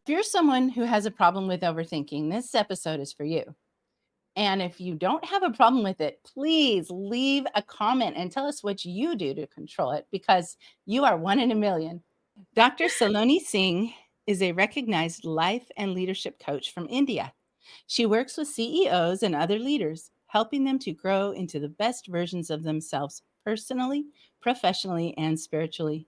If you're someone who has a problem with overthinking, this episode is for you. And if you don't have a problem with it, please leave a comment and tell us what you do to control it because you are one in a million. Dr. Saloni Singh is a recognized life and leadership coach from India. She works with CEOs and other leaders, helping them to grow into the best versions of themselves personally, professionally, and spiritually.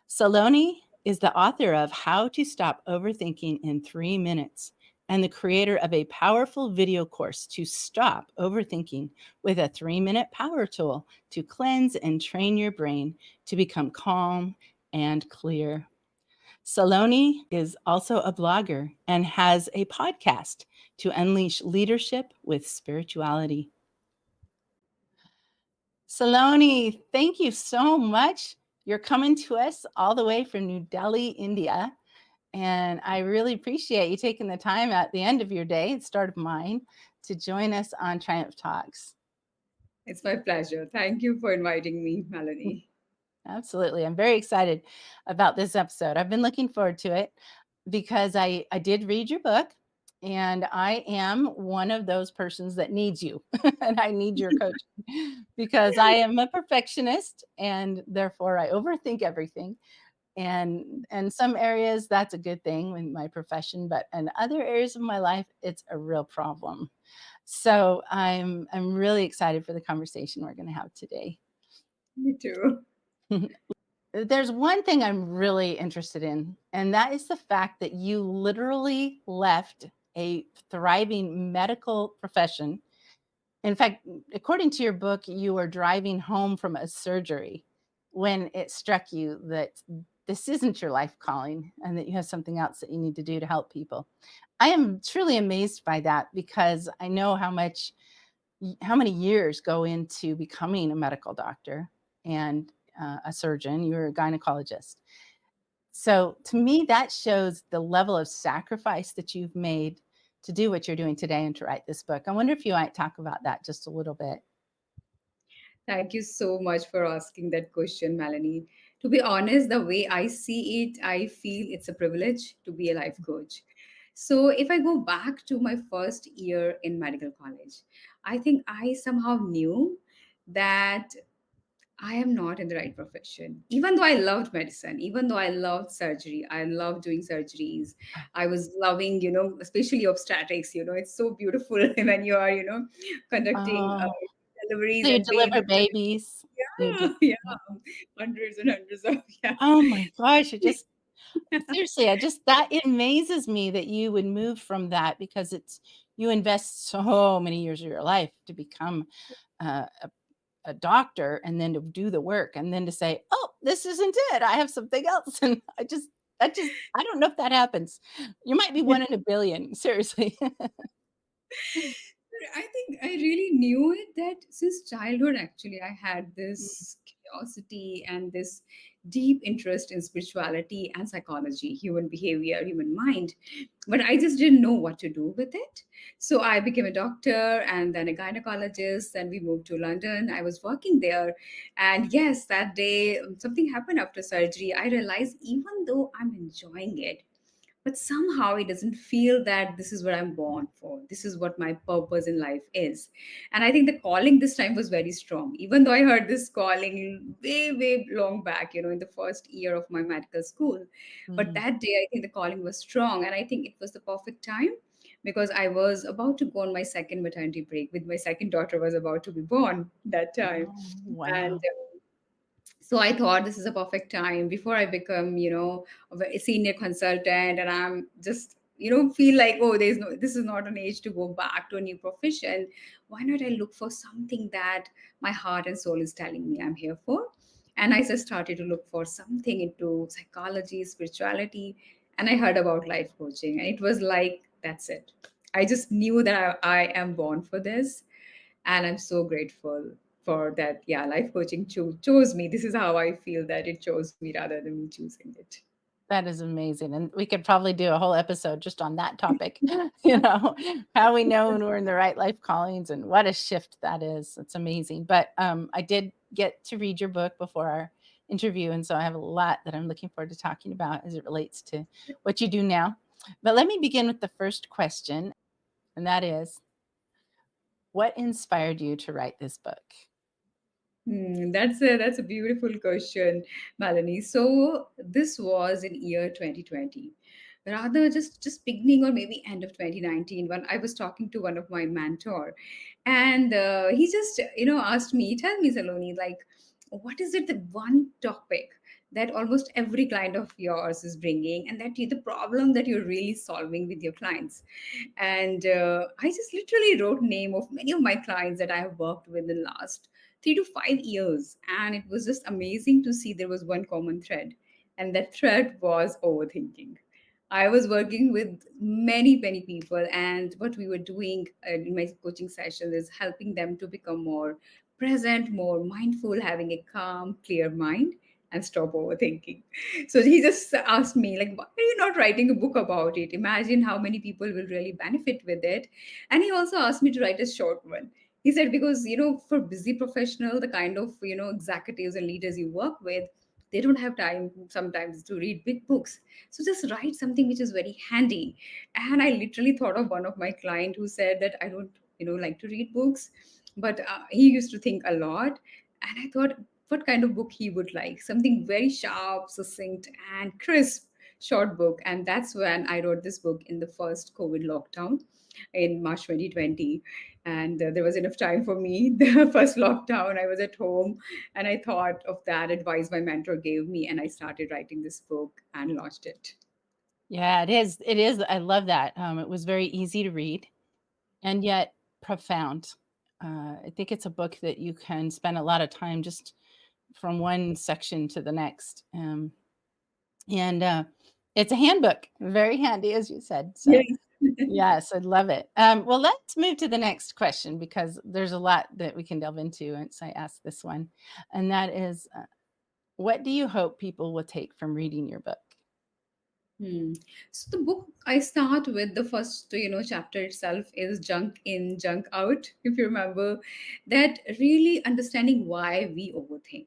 Saloni is the author of How to Stop Overthinking in 3 Minutes and the creator of a powerful video course to stop overthinking with a 3 minute power tool to cleanse and train your brain to become calm and clear. Saloni is also a blogger and has a podcast to unleash leadership with spirituality. Saloni, thank you so much. You're coming to us all the way from New Delhi, India. And I really appreciate you taking the time at the end of your day, the start of mine, to join us on Triumph Talks. It's my pleasure. Thank you for inviting me, Melanie. Absolutely. I'm very excited about this episode. I've been looking forward to it because I did read your book and I am one of those persons that needs you and I need your coaching because I am a perfectionist and therefore I overthink everything. And in some areas that's a good thing in my profession, but in other areas of my life it's a real problem. So I'm really excited for the conversation we're going to have today. Me too. There's one thing I'm really interested in, and that is the fact that you literally left a thriving medical profession. In fact, according to your book, you were driving home from a surgery when it struck you that this isn't your life calling and that you have something else that you need to do to help people. I am truly amazed by that because I know how many years go into becoming a medical doctor and a surgeon. You're a gynecologist. So to me, that shows the level of sacrifice that you've made to do what you're doing today and to write this book. I wonder if you might talk about that just a little bit. Thank you so much for asking that question, Melanie. To be honest, the way I see it, I feel it's a privilege to be a life coach. So, if I go back to my first year in medical college, I think I somehow knew that I am not in the right profession. Even though I loved medicine, even though I loved surgery, I loved doing surgeries. I was loving, especially obstetrics. It's so beautiful when you are, conducting Oh, deliveries so you and deliver babies. babies? You Yeah, do. yeah, hundreds and hundreds of yeah. Oh my gosh! It just seriously, I just that it amazes me that you would move from that because it's you invest so many years of your life to become a doctor and then to do the work and then to say, "Oh, this isn't it. I have something else." And I don't know if that happens. You might be one in a billion, seriously. I think I really knew it that since childhood, actually, I had this curiosity and this deep interest in spirituality and psychology, human behavior, human mind. But I just didn't know what to do with it. So I became a doctor and then a gynecologist. Then we moved to London. I was working there. And yes, that day, something happened after surgery. I realized even though I'm enjoying it, but somehow it doesn't feel that this is what I'm born for, this is what my purpose in life is. And I think the calling this time was very strong, even though I heard this calling way long back, in the first year of my medical school. But Mm. that day I think the calling was strong, and I think it was the perfect time because I was about to go on my second maternity break with my second daughter was about to be born that time. Oh, And wow. so I thought this is a perfect time before I become, a senior consultant, and I'm just, feel like, oh, this is not an age to go back to a new profession. Why not I look for something that my heart and soul is telling me I'm here for? And I just started to look for something into psychology, spirituality, and I heard about life coaching, and it was like, that's it. I just knew that I am born for this, and I'm so grateful for that. Yeah, life coaching chose me. This is how I feel that it chose me rather than me choosing it. That is amazing, and we could probably do a whole episode just on that topic, you know, how we know when we're in the right life callings and what a shift that is. It's amazing, but, I did get to read your book before our interview, and so I have a lot that I'm looking forward to talking about as it relates to what you do now. But let me begin with the first question, and that is, what inspired you to write this book? That's a beautiful question, Melanie. So this was in year 2020, rather just beginning or maybe end of 2019, when I was talking to one of my mentor, and he just asked me, "Tell me, Saloni, like, what is it the one topic that almost every client of yours is bringing, and the problem that you're really solving with your clients?" And I just literally wrote name of many of my clients that I have worked with in last 3 to 5 years, and it was just amazing to see there was one common thread, and that thread was overthinking. I was working with many people, and what we were doing in my coaching sessions is helping them to become more present, more mindful, having a calm, clear mind, and stop overthinking. So he just asked me, like, why are you not writing a book about it? Imagine how many people will really benefit with it. And he also asked me to write a short one. He said, because, for busy professional, the kind of, executives and leaders you work with, they don't have time sometimes to read big books. So just write something which is very handy. And I literally thought of one of my client who said that I don't, like to read books, but he used to think a lot. And I thought, what kind of book he would like? Something very sharp, succinct, and crisp short book. And that's when I wrote this book in the first COVID lockdown in March 2020. And there was enough time for me. The first lockdown, I was at home, and I thought of that advice my mentor gave me, and I started writing this book and launched it. Yeah, it is. It is. I love that. It was very easy to read and yet profound. I think it's a book that you can spend a lot of time just from one section to the next. And it's a handbook, very handy, as you said. So, Yes. yes, I love it. Well, let's move to the next question because there's a lot that we can delve into once I ask this one. And that is, what do you hope people will take from reading your book? Hmm. So the book I start with the first, chapter itself is junk in, junk out. If you remember, that really understanding why we overthink.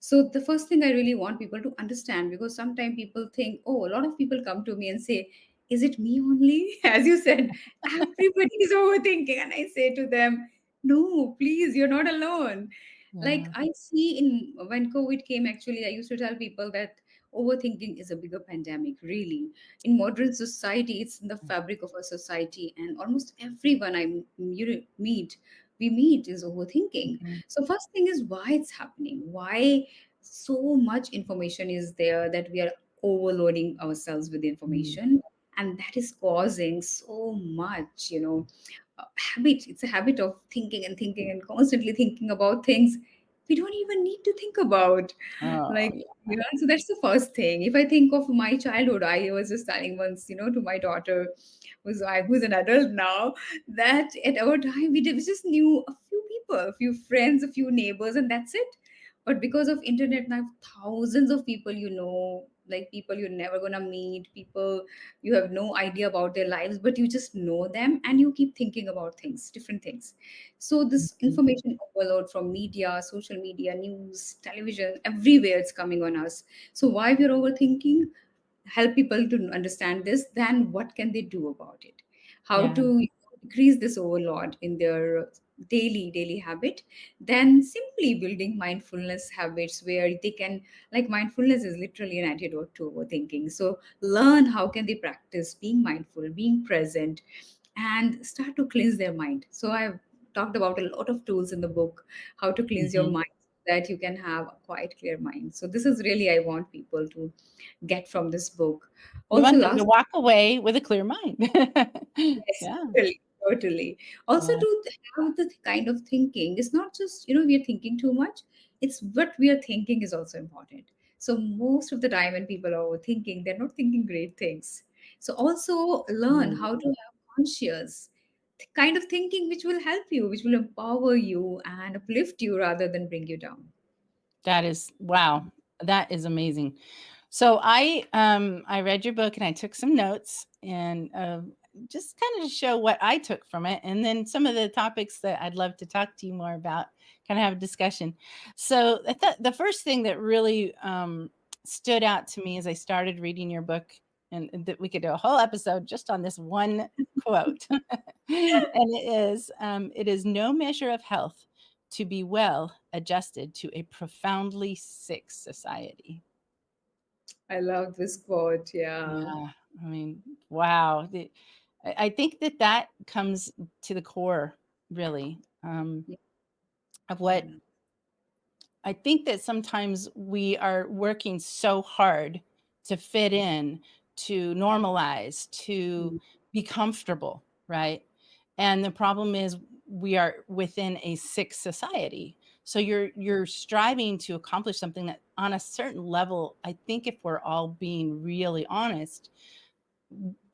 So the first thing I really want people to understand, because sometimes people think, oh, a lot of people come to me and say, is it me only? As you said, everybody is overthinking. And I say to them, no, please, you're not alone. Like Yeah. I see in when COVID came, actually, I used to tell people that overthinking is a bigger pandemic, really. In modern society, it's in the fabric of our society, and almost everyone meet, we meet is overthinking. Mhm. So first thing is why it's happening, why so much information is there that we are overloading ourselves with Mhm. information, and that is causing so much, habit. It's a habit of thinking and thinking and constantly thinking about things we don't even need to think about. Oh, Like, yeah. so that's the first thing. If I think of my childhood, I was just telling once, to my daughter, who's an adult now, that at our time we just knew a few people, a few friends, a few neighbors, and that's it. But because of internet now, thousands of people, like people you're never gonna meet, people you have no idea about their lives, but you just know them, and you keep thinking about things, different things. So this Mhm. information overload from media, social media, news, television, everywhere it's coming on us. So why we're overthinking, help people to understand this, then what can they do about it? How Yeah. to decrease this overload in their daily habit? Then simply building mindfulness habits where they can, like, mindfulness is literally an antidote to overthinking. So learn how can they practice being mindful, being present, and start to cleanse their mind. So I've talked about a lot of tools in the book, how to cleanse your Mhm. mind so that you can have a quiet, clear mind. So this is really I want people to get from this book. You Also, want them to last, walk away with a clear mind. yes, Yeah. totally, totally. Also, Yeah. to have the kind of thinking, it's not just, we are thinking too much, it's what we are thinking is also important. So, most of the time when people are overthinking, they're not thinking great things. So, also learn Mm. how to have conscious kind of thinking which will help you, which will empower you and uplift you rather than bring you down. That is wow. That is amazing. So I read your book and I took some notes and just kind of to show what I took from it, and then some of the topics that I'd love to talk to you more about, kind of have a discussion. So I thought the first thing that really stood out to me as I started reading your book and that we could do a whole episode just on this one quote. And it is no measure of health to be well adjusted to a profoundly sick society. I love this quote. Yeah. Yeah, I mean, wow. I think that that comes to the core, really, Yeah. of what Yeah. I think that sometimes we are working so hard to fit in, to normalize, to Mm. be comfortable, right? And the problem is we are within a sick society. So you're striving to accomplish something that on a certain level, I think if we're all being really honest,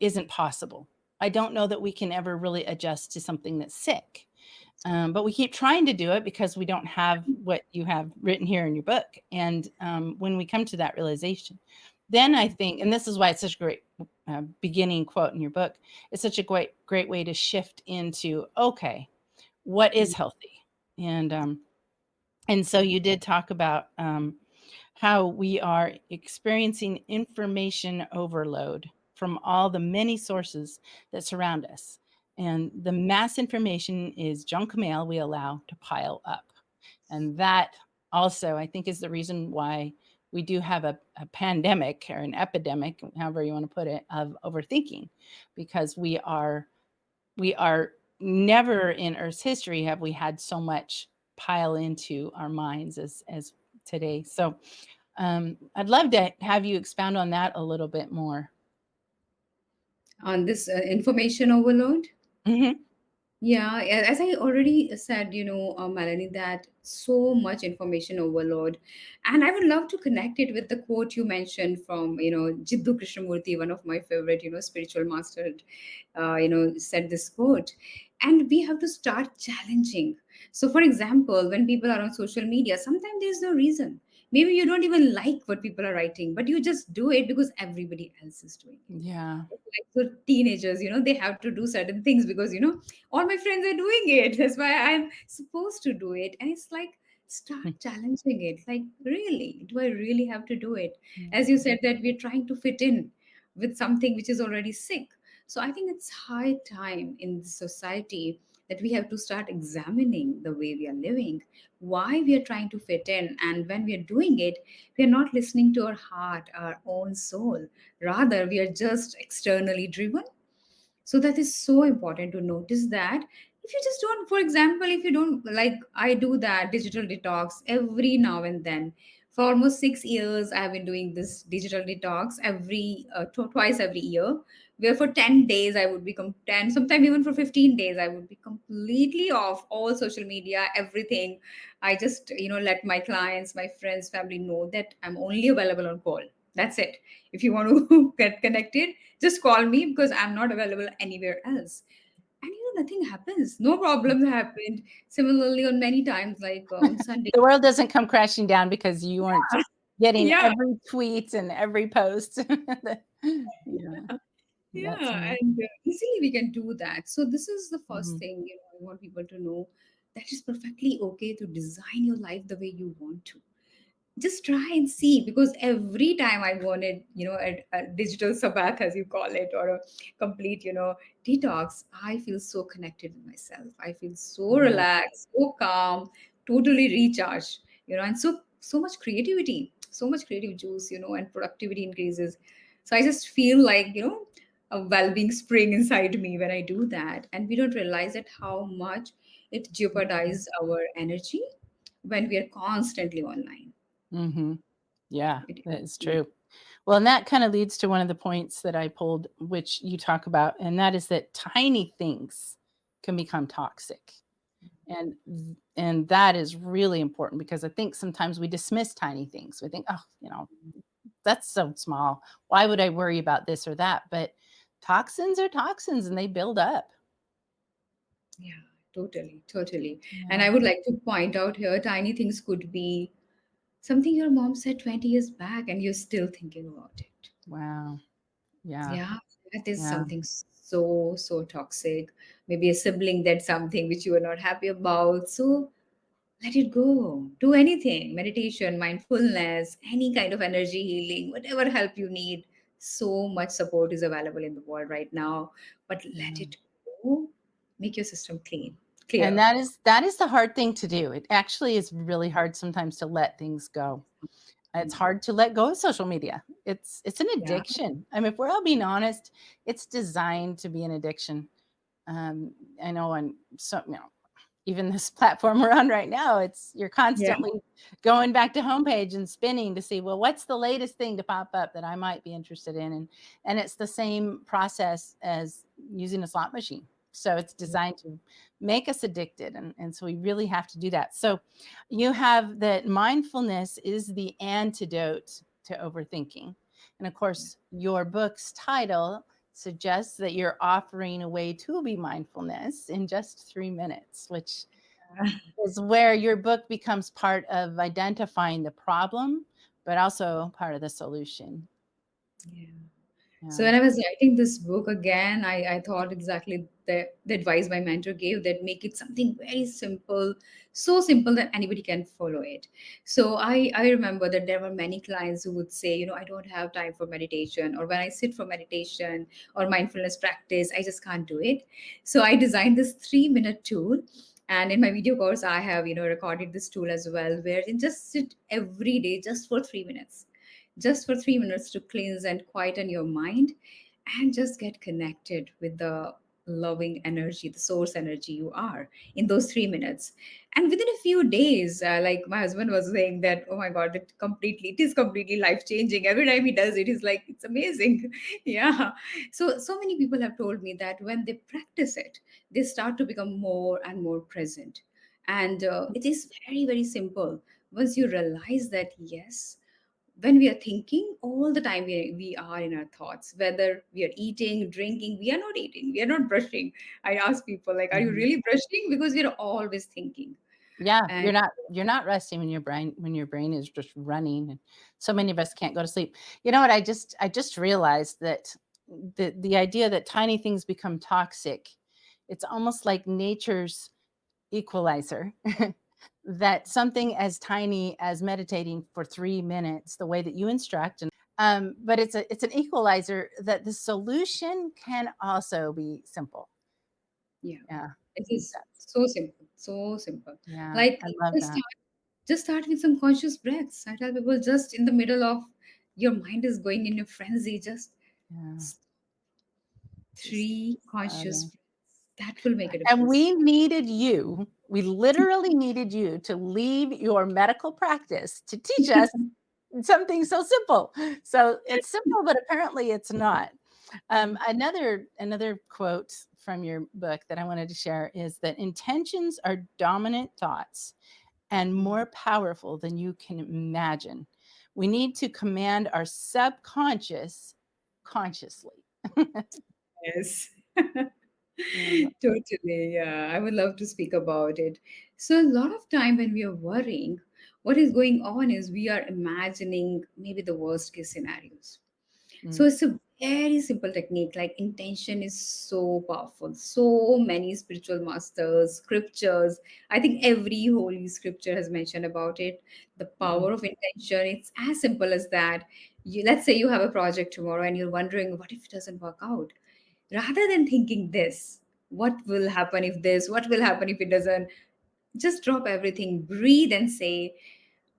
isn't possible. I don't know that we can ever really adjust to something that's sick. But we keep trying to do it because we don't have what you have written here in your book. And when we come to that realization, then I think, and this is why it's such a great beginning quote in your book, it's such a great way to shift into, okay, what is healthy? And so you did talk about how we are experiencing information overload from all the many sources that surround us. And the mass information is junk mail we allow to pile up. And that also, I think, is the reason why we do have a pandemic or an epidemic, however you want to put it, of overthinking, because we are never in Earth's history have we had so much pile into our minds as today. So I'd love to have you expound on that a little bit more. On this information overload. Mhm. Yeah, as I already said, Melanie, that so much information overload. And I would love to connect it with the quote you mentioned from, Jiddu Krishnamurti, one of my favorite, spiritual master, said this quote. And we have to start challenging. So, for example, when people are on social media, sometimes there's no reason. Maybe you don't even like what people are writing, but you just do it because everybody else is doing it. Yeah. Like for teenagers, they have to do certain things because all my friends are doing it. That's why I'm supposed to do it. And it's like, start challenging it. Like, really, do I really have to do it? As you said, that we're trying to fit in with something which is already sick. So I think it's high time in the society that we have to start examining the way we are living, why we are trying to fit in. And when we are doing it, we are not listening to our heart, our own soul. Rather, we are just externally driven. So that is so important to notice that if you just don't, for example, if you don't, like I do that digital detox every now and then. For almost 6 years I have been doing this digital detox every twice every year, where for 10 days I would be 10, sometimes even for 15 days I would be completely off all social media, everything. I just let my clients, my friends, family know that I'm only available on call. That's it. If you want to get connected, just call me because I'm not available anywhere else. And nothing happens. No problems happened. Similarly, on many times, like on Sunday. The world doesn't come crashing down because you aren't getting Yeah, every tweet and every post. Yeah, that's yeah, right. and easily we can do that. So this is the first Mhm. thing I want people to know, that it's perfectly okay to design your life the way you want to. Just try and see, because every time I wanted a digital sabbath, as you call it, or a complete detox, I feel so connected with myself. I feel so Yeah. relaxed, so calm, totally recharged, and so much creativity, so much creative juice, and productivity increases. So I just feel like a well-being spring inside me when I do that. And we don't realize that how much it jeopardizes our energy when we are constantly online. Mhm. Yeah, It, that is yeah. true. Well, and that kinda leads to one of the points that I pulled, which you talk about, and that is that tiny things can become toxic. And that is really important because I think sometimes we dismiss tiny things. We think, "Oh, that's so small. Why would I worry about this or that?" But toxins are toxins and they build up. Yeah, totally, totally. And Yeah. I would like to point out here, tiny things could be something your mom said 20 years back and you're still thinking about it. Wow. Yeah. Yeah, that is Yeah. something so, so toxic. Maybe a sibling did something which you were not happy about. So let it go. Do anything, meditation, mindfulness, any kind of energy healing, whatever help you need. So much support is available in the world right now, but let Yeah. it go. Make your system And clear. that is the hard thing to do. It actually is really hard sometimes to let things go. It's hard to let go of social media. It's an Yeah. addiction. I mean, if we're all being honest, it's designed to be an addiction. I know, and so even this platform we're on right now, you're Yeah. constantly going back to homepage and spinning to see, well, what's the latest thing to pop up that I might be interested in, and it's the same process as using a slot machine. So it's designed to make us addicted, and so we really have to do that. So you have that mindfulness is the antidote to overthinking, and of course your book's title suggests that you're offering a way to be mindfulness in just 3 minutes, which is where your book becomes part of identifying the problem, but also part of the solution. Yeah. So Yeah. when I was writing this book again, I thought exactly the advice my mentor gave, that make it something very simple, so simple that anybody can follow it. So I remember that there were many clients who would say, I don't have time for meditation, or when I sit for meditation or mindfulness practice, I just can't do it. So I designed this 3-minute tool. And in my video course, I have, recorded this tool as well, where you just sit every day just for 3 minutes, just for 3 minutes to cleanse and quieten your mind, and just get connected with the loving energy, the source energy you are in those 3 minutes. And within a few days, like my husband was saying that, oh my God, it is completely life changing. Every time he does it, he's like, it's amazing. Yeah. So many people have told me that when they practice it, they start to become more and more present. And it is very, very simple. Once you realize that, yes, when we are thinking all the time, we are in our thoughts, whether we are eating, drinking, we are not eating, we are not brushing. I ask people, like, are you Mhm. really brushing? Because we are always thinking. Yeah, And you're not resting when your brain is just running, and so many of us can't go to sleep. You know what? I just realized that the idea that tiny things become toxic, it's almost like nature's equalizer. That something as tiny as meditating for 3 minutes, the way that you instruct, but it's an equalizer that the solution can also be simple. yeah, Yeah, it is that's so simple, so simple. yeah, Like, I love just that. start, just start with some conscious breaths. I tell people, just in the middle of your mind is going in a frenzy, just Yeah, s- just three conscious uh, breaths. That will make a and difference. we literally needed you to leave your medical practice to teach us something so simple. So it's simple, but apparently it's not. Another quote from your book that I wanted to share is that intentions are dominant thoughts and more powerful than you can imagine. We need to command our subconscious consciously. Yes. Yeah. Totally. Yeah. I would love to speak about it. So, a lot of time when we are worrying, what is going on is we are imagining maybe the worst case scenarios. So, Mm, it's a very simple technique. Like, intention is so powerful. So many spiritual masters, scriptures, I think every holy scripture has mentioned about it. The mm, power of intention. It's as simple as that. Let's say you have a project tomorrow and you're wondering, what if it doesn't work out? Rather than thinking this, what will happen if this, what will happen if it doesn't, just drop everything, breathe, and say,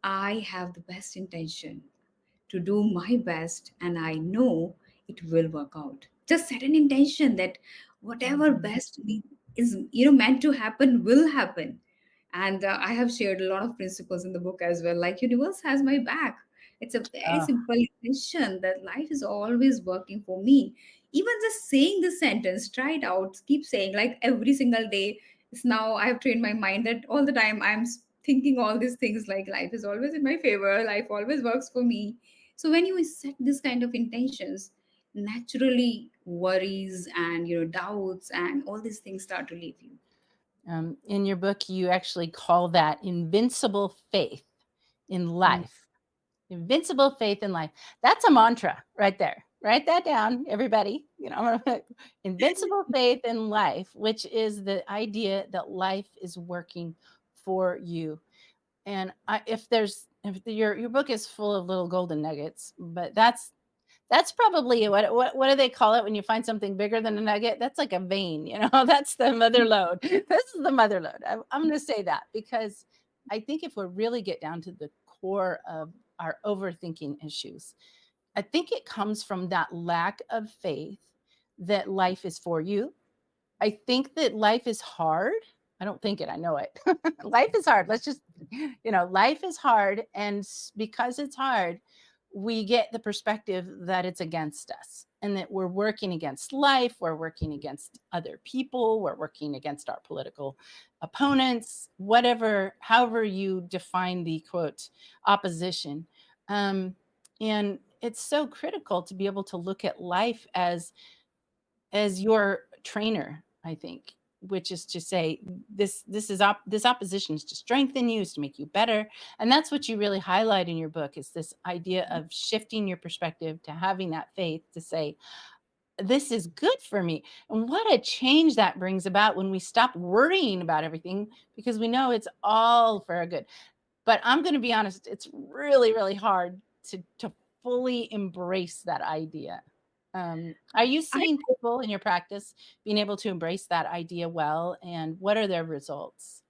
I have the best intention to do my best, and I know it will work out. Just set an intention that whatever mhm. best is, meant to happen will happen. And I have shared a lot of principles in the book as well, like universe has my back. It's a very Oh, simple intention that life is always working for me. Even just saying this sentence, try it out, keep saying, like, every single day. It's now I have trained my mind that all the time thinking all these things, like life is always in my favor, life always works for me. So when you set this kind of intentions, naturally worries and doubts and all these things start to leave you. in your book, you actually call that invincible faith in Mm. life. Invincible faith in life. That's a mantra right there. Write that down, everybody. Invincible faith in life, which is the idea that life is working for you. And if your book is full of little golden nuggets, but That's probably what do they call it when you find something bigger than a nugget? That's like a vein, you know? That's the mother lode. This is the mother lode. I'm gonna say that because I think if we really get down to the core of our overthinking issues, I think it comes from that lack of faith that life is for you. I think that life is hard. I don't think it, I know it. Life is hard. Let's just, life is hard. And because it's hard, we get the perspective that it's against us and that we're working against life. We're working against other people. We're working against our political opponents, whatever, however you define the quote opposition. Um, and it's so critical to be able to look at life as your trainer, I think, which is to say this opposition is to strengthen you, is to make you better. And that's what you really highlight in your book is this idea of shifting your perspective to having that faith to say, this is good for me. And what a change that brings about when we stop worrying about everything because we know it's all for our good. But I'm gonna be honest, it's really, really hard to fully embrace that idea. Are you I seeing people in your practice being able to embrace that idea well, and what are their results?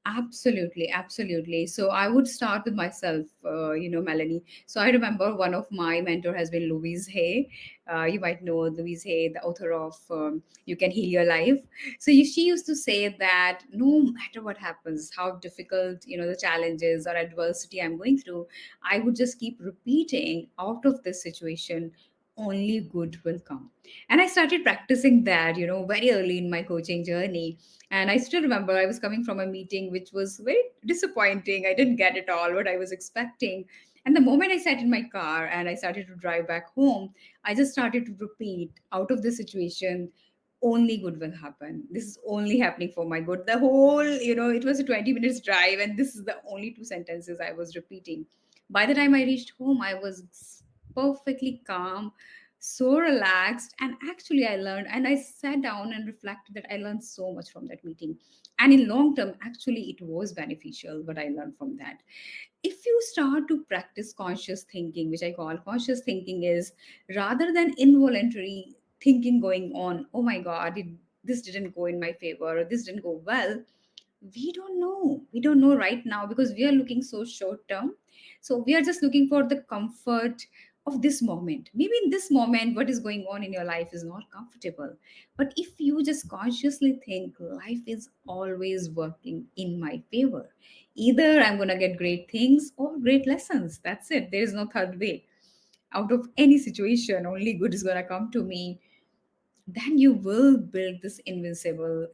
Absolutely, absolutely. So I would start with myself, Melanie. So I remember one of my mentor has been Louise Hay. You might know Louise Hay, the author of You Can Heal Your Life. So she used to say that no matter what happens, how difficult, the challenges or adversity I'm going through, I would just keep repeating out of this situation, only good will come. And I started practicing that, very early in my coaching journey, and I still remember I was coming from a meeting which was very disappointing. I didn't get it all what I was expecting. And the moment I sat in my car and I started to drive back home, I just started to repeat out of the situation, only good will happen. This is only happening for my good. The whole, it was a 20 minutes drive, and this is the only two sentences I was repeating. By the time I reached home, I was perfectly calm, so relaxed. And actually I learned, and I sat down and reflected that I learned so much from that meeting. And in long term, actually it was beneficial what I learned from that. If you start to practice conscious thinking, which I call conscious thinking, is rather than involuntary thinking going on, oh my god, this didn't go in my favor, or this didn't go well. We don't know right now because we are looking so short term. So we are just looking for the comfort of this moment. Maybe in this moment what is going on in your life is not comfortable, but if you just consciously think life is always working in my favor, either I'm going to get great things or great lessons. That's it. There is no third way. Out of any situation, only good is going to come to me. Then you will build this invincible,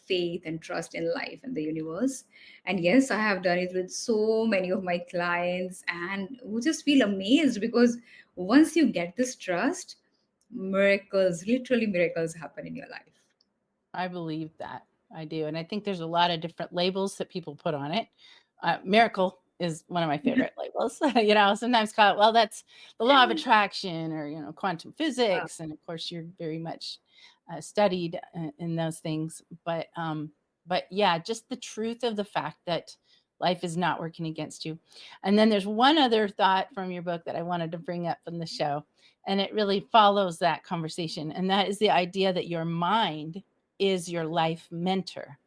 faith and trust in life and the universe. And yes, I have done it with so many of my clients, and who just feel amazed because once you get this trust, miracles, literally miracles, happen in your life. I believe that. I do, and I think there's a lot of different labels that people put on it. Miracle is one of my favorite labels. Sometimes call it, well, that's the law of attraction or, quantum physics, and of course, you're very much studied in those things. But yeah, just the truth of the fact that life is not working against you. And then there's one other thought from your book that I wanted to bring up from the show, and it really follows that conversation, and that is the idea that your mind is your life mentor.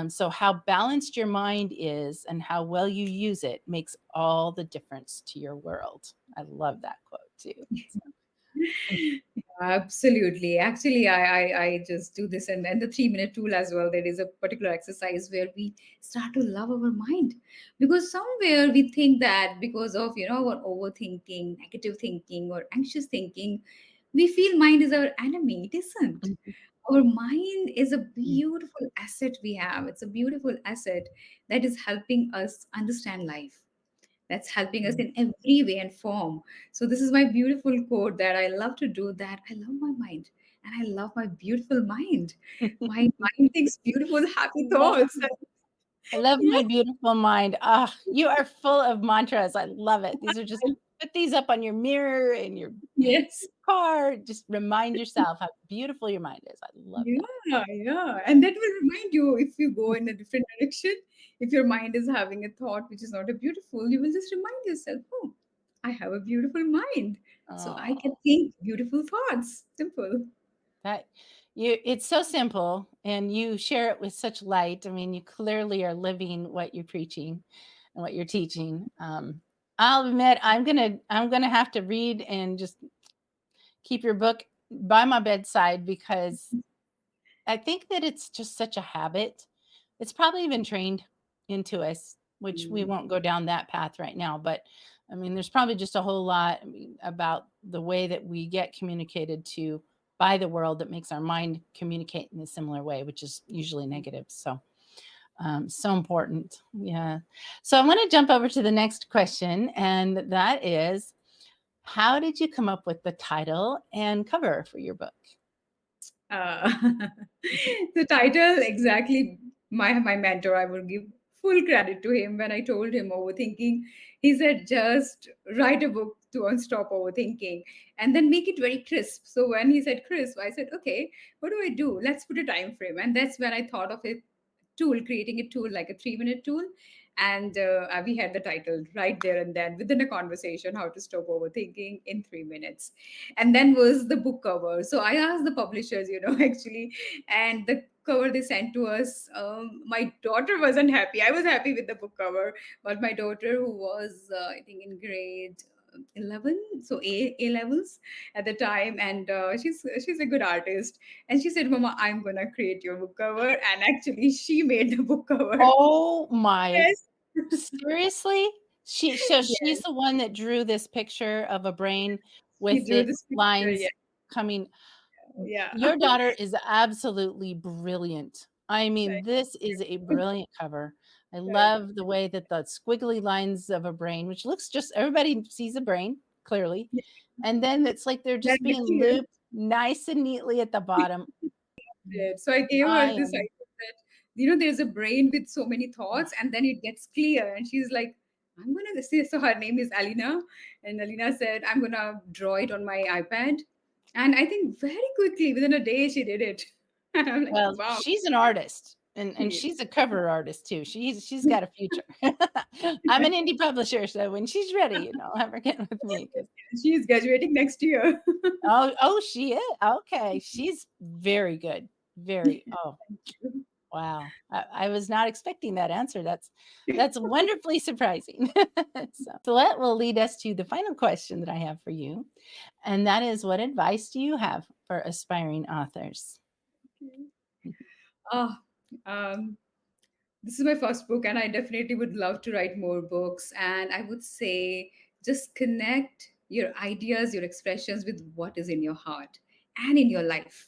So, how balanced your mind is and how well you use it makes all the difference to your world. I love that quote too. Absolutely. Actually, I just do this, and the 3 minute rule as well. There is a particular exercise where we start to love our mind, because somewhere we think that because of our overthinking, negative thinking, or anxious thinking, we feel mind is our enemy. It isn't. Mhm. Our mind is a beautiful asset we have. It's a beautiful asset that is helping us understand life, that's helping us Mhm. in every way and form. So this is my beautiful quote that I love to do, that I love my mind and I love my beautiful mind. My mind thinks beautiful, happy thoughts. I love Yeah. my beautiful mind. Ah, you are full of mantras. I love it. These are just put these up on your mirror in your Yes. car. Just remind yourself how beautiful your mind is. I love Yeah, yeah. And that will remind you if you go in a different direction. If your mind is having a thought which is not a beautiful, you will just remind yourself, oh, I have a beautiful mind. So I can Oh, think beautiful thoughts. Simple. that it's so simple and you share it with such light. I mean, you clearly are living what you're preaching and what you're teaching. I'll admit I'm gonna have to read and just keep your book by my bedside because I think that it's just such a habit. It's probably been trained into us, which we Mm. won't go down that path right now. But I mean, there's probably just a whole lot, I mean, about the way that we get communicated to by the world that makes our mind communicate in a similar way, which is usually negative. So, so important. Yeah. So I want to jump over to the next question, and that is, how did you come up with the title and cover for your book? Uh, the title, exactly, my mentor, I will give full credit to him. When I told him overthinking, he said, just write a book to unstop overthinking and then make it very crisp. So when he said crisp, I said, okay, what do I do? Let's put a time frame. And that's when I thought of it, tool, creating a tool like a 3-minute tool. And we had the title right there and then within a conversation, how to stop overthinking in 3 minutes. And then was the book cover. So I asked the publishers, actually, and the cover they sent to us, my daughter wasn't happy. I was happy with the book cover, but my daughter, who was I think in grade 11, so a levels at the time, and she's a good artist, and she said, Mama, I'm gonna create your book cover, and actually she made the book cover. Oh my, Yes. seriously? She's Yes, the one that drew this picture of a brain she with drew the this picture. Yeah, lines coming. yeah. Your daughter is absolutely brilliant. I mean, Thank this is a you. brilliant cover. I Thank love the way that the squiggly lines of a brain, which looks just everybody sees a brain clearly, you. and then it's like they're Then just the being clear. looped nice and neatly at the bottom. Did. So I gave I her this am idea that, there's a brain with so many thoughts and then it gets clear. And she's like, I'm going to see. So her name is Alina. And Alina said, I'm going to draw it on my iPad. And I think very quickly, within a day, she did it. And I'm like, well, wow. she's an artist, and She she's a cover artist too. She's got a future. I'm an indie publisher, so when she's ready, have her get with me 'cause she's graduating next year. oh, she is? Okay, she's very good. Very wow. I was not expecting that answer. That's wonderfully surprising. So that will lead us to the final question that I have for you, and that is, what advice do you have for aspiring authors? Ah, um, this is my first book, and I definitely would love to write more books. And I would say just connect your ideas, your expressions with what is in your heart and in your life.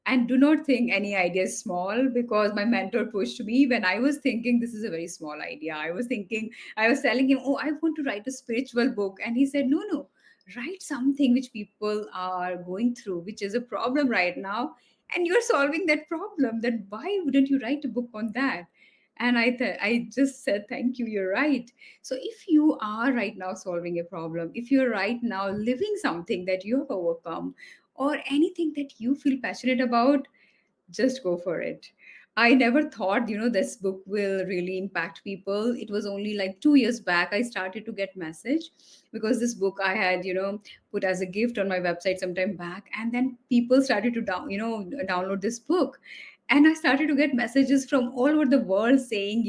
And do not think any idea is small, because my mentor pushed me when I was thinking this is a very small idea. I was telling him, oh, I want to write a spiritual book. And he said, no, no, write something which people are going through, which is a problem right now. And you're solving that problem. Then why wouldn't you write a book on that? And I just said, thank you, you're right. So if you are right now solving a problem, if you're right now living something that you have overcome, or anything that you feel passionate about, just go for it. I never thought, this book will really impact people. It was only like 2 years back I started to get message, because this book I had, put as a gift on my website sometime back, and then people started to download this book. And I started to get messages from all over the world saying,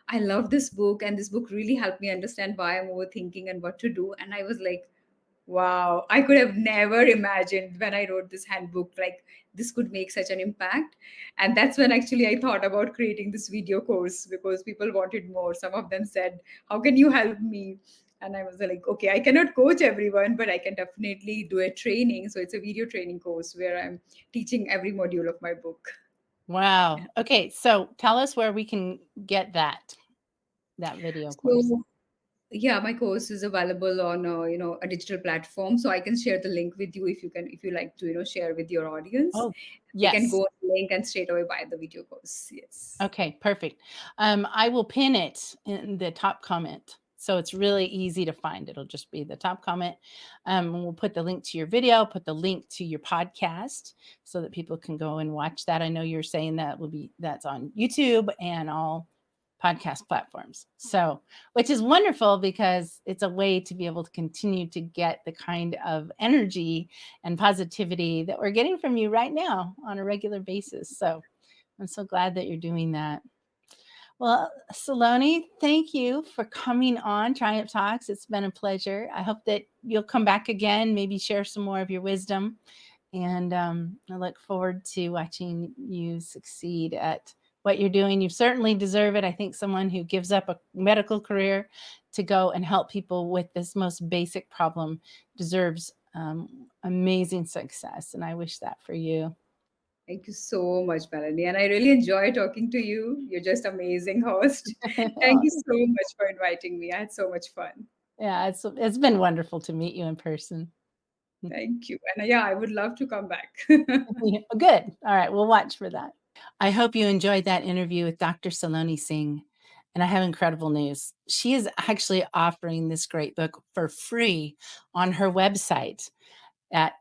I love this book, and this book really helped me understand why I'm overthinking and what to do. And I was like, wow, I could have never imagined when I wrote this handbook, like this could make such an impact. And that's when actually I thought about creating this video course, because people wanted more. Some of them said, how can you help me? And I was like, okay, I cannot coach everyone, but I can definitely do a training. So it's a video training course where I'm teaching every module of my book. Wow. Okay, so tell us where we can get that video course. So yeah, my course is available on a digital platform, so I can share the link with you if you like to share with your audience. Oh, They can yes. go on the link and straight away buy the video course. Yes. Okay, perfect. I will pin it in the top comment. So it's really easy to find. It'll just be the top comment. We'll put the link to your video, put the link to your podcast so that people can go and watch that. I know you're saying that's on YouTube, and I'll podcast platforms. So, which is wonderful because it's a way to be able to continue to get the kind of energy and positivity that we're getting from you right now on a regular basis. So, I'm so glad that you're doing that. Well, Saloni, thank you for coming on Triumph Talks. It's been a pleasure. I hope that you'll come back again, maybe share some more of your wisdom. And I look forward to watching you succeed at what you're doing. You certainly deserve it. I think someone who gives up a medical career to go and help people with this most basic problem deserves amazing success. And I wish that for you. Thank you so much, Melanie. And I really enjoy talking to you. You're just amazing host. Thank you so much for inviting me. I had so much fun. Yeah, it's been wonderful to meet you in person. Thank you. And yeah, I would love to come back. Yeah, good. All right, we'll watch for that. I hope you enjoyed that interview with Dr. Saloni Singh. And I have incredible news. She is actually offering this great book for free on her website at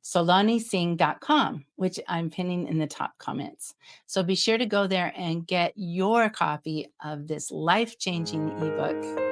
salonisingh.com, which I'm pinning in the top comments. So be sure to go there and get your copy of this life changing ebook.